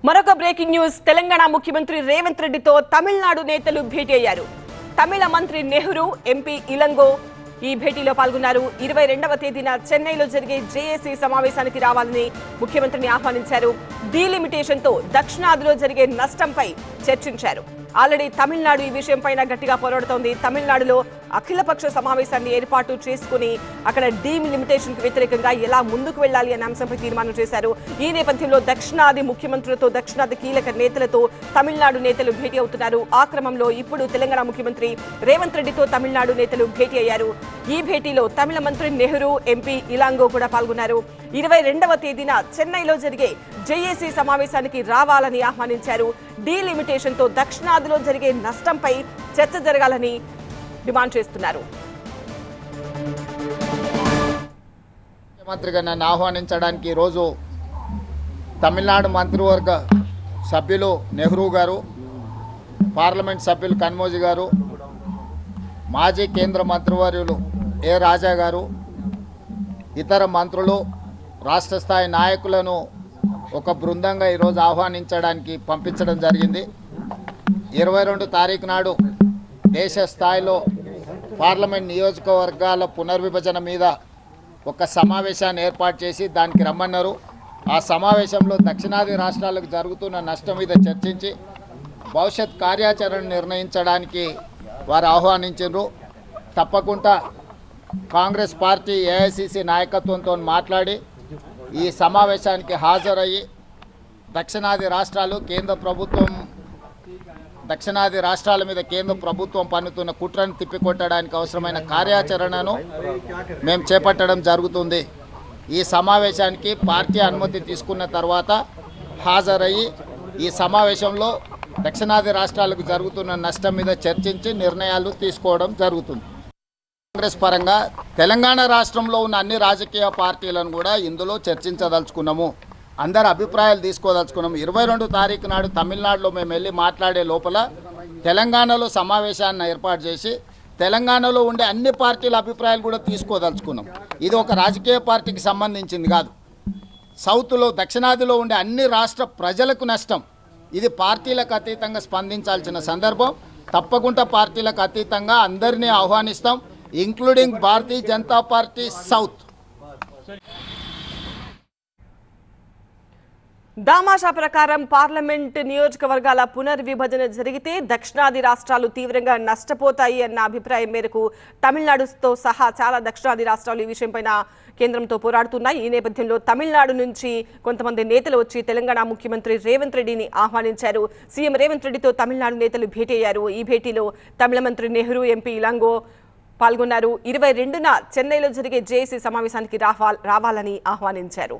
మరొక breaking news. Telangana ముఖ్యమంత్రి రేవంత్ రెడ్డితో తమిళనాడు నేతలు భేటీ అయ్యారు. తమిళ మంత్రి నెహ్రూ, ఎంపీ ఇలంగో ఈ భేటీలో పాల్గొన్నారు. 22వ తేదీన చెన్నైలో జరిగే జేఏసీ సమావేశానికి రావాలని ముఖ్యమంత్రిని ఆహ్వానించారు. డీలిమిటేషన్ తో దక్షిణాదిలో జరిగే నష్టంపై చర్చించారు. ఆల్రెడీ తమిళనాడు ఈ విషయంపై గట్టిగా పోరాడుతోంది. తమిళనాడులో అఖిలపక్ష సమావేశాన్ని ఏర్పాటు చేసుకుని అక్కడ డీలిమిటేషన్ కు వ్యతిరేకంగా ఎలా ముందుకు వెళ్లాలి అనే అంశంపై తీర్మానం చేశారు. ఈ నేపథ్యంలో దక్షిణాది ముఖ్యమంత్రులతో, దక్షిణాది కీలక నేతలతో తమిళనాడు నేతలు భేటీ అవుతున్నారు. ఆ క్రమంలో ఇప్పుడు తెలంగాణ ముఖ్యమంత్రి రేవంత్ రెడ్డితో తమిళనాడు నేతలు భేటీ అయ్యారు. ఈ భేటీలో తమిళ మంత్రి నెహ్రూ, ఎంపీ ఇలాంగో కూడా పాల్గొన్నారు. 22వ తేదీన చెన్నైలో జరిగే జేఏసీ సమావేశానికి రావాలని ఆహ్వానించారు. డీలిమిటేషన్ తో దక్షిణాదిలో జరిగే నష్టంపై చర్చ జరగాలని డిమాండ్ చేస్తున్నారు. ముఖ్యమంత్రిగా నన్ను ఆహ్వానించడానికి ఈరోజు తమిళనాడు మంత్రివర్గ సభ్యులు నెహ్రూ గారు, పార్లమెంట్ సభ్యులు కన్మోజీ గారు, మాజీ కేంద్ర మంత్రివర్యులు ఏ రాజా గారు, ఇతర మంత్రులు, రాష్ట్ర స్థాయి నాయకులను ఒక బృందంగా ఈరోజు ఆహ్వానించడానికి పంపించడం జరిగింది. 22 తారీఖు నాడు దేశ స్థాయిలో పార్లమెంట్ నియోజకవర్గాల పునర్విభజన మీద ఒక సమావేశాన్ని ఏర్పాటు చేసి దానికి రమ్మన్నారు. ఆ సమావేశంలో దక్షిణాది రాష్ట్రాలకు జరుగుతున్న నష్టం మీద చర్చించి భవిష్యత్ కార్యాచరణ నిర్ణయించడానికి వారు ఆహ్వానించారు. తప్పకుండా కాంగ్రెస్ పార్టీ ఏఐసిసి నాయకత్వంతో మాట్లాడి ఈ సమావేశానికి హాజరయ్యి దక్షిణాది రాష్ట్రాల మీద కేంద్ర ప్రభుత్వం పన్నుతున్న కుట్రను తిప్పికొట్టడానికి అవసరమైన కార్యాచరణను మేము చేపట్టడం జరుగుతుంది. ఈ సమావేశానికి పార్టీ అనుమతి తీసుకున్న తర్వాత హాజరయ్యి ఈ సమావేశంలో దక్షిణాది రాష్ట్రాలకు జరుగుతున్న నష్టం మీద చర్చించి నిర్ణయాలు తీసుకోవడం జరుగుతుంది. కాంగ్రెస్ పరంగా తెలంగాణ రాష్ట్రంలో ఉన్న అన్ని రాజకీయ పార్టీలను కూడా ఇందులో చర్చించదలుచుకున్నాము. అందరి అభిప్రాయాలు తీసుకోదలుచుకున్నాము. 22 తారీఖు నాడు తమిళనాడులో మేము వెళ్ళి మాట్లాడే లోపల తెలంగాణలో సమావేశాన్ని ఏర్పాటు చేసి తెలంగాణలో ఉండే అన్ని పార్టీల అభిప్రాయాలు కూడా తీసుకోదలుచుకున్నాం. ఇది ఒక రాజకీయ పార్టీకి సంబంధించింది కాదు. సౌత్లో, దక్షిణాదిలో ఉండే అన్ని రాష్ట్ర ప్రజలకు నష్టం. ఇది పార్టీలకు అతీతంగా స్పందించాల్సిన సందర్భం. తప్పకుండా పార్టీలకు అతీతంగా అందరినీ ఆహ్వానిస్తాం, including Bharatiya Janata party south. దామాషా ప్రకారం పార్లమెంట్ నియోజకవర్గాల పునర్విభజన జరిగితే దక్షిణాది రాష్ట్రాలు తీవ్రంగా నష్టపోతాయి అన్న అభిప్రాయం మేరకు తమిళనాడుతో సహా చాలా దక్షిణాది రాష్ట్రాలు ఈ విషయంపైన కేంద్రంతో పోరాడుతున్నాయి. ఈ నేపథ్యంలో తమిళనాడు నుంచి కొంతమంది నేతలు వచ్చి తెలంగాణ ముఖ్యమంత్రి రేవంత్ రెడ్డిని ఆహ్వానించారు. సీఎం రేవంత్ రెడ్డితో తమిళనాడు నేతలు భేటీ అయ్యారు. ఈ భేటీలో తమిళ మంత్రి నెహ్రూ, ఎంపీ ఇలాంగో పాల్గొన్నారు. 22న చెన్నైలో జరిగే జేఏసీ సమావేశానికి రావాలని ఆహ్వానించారు.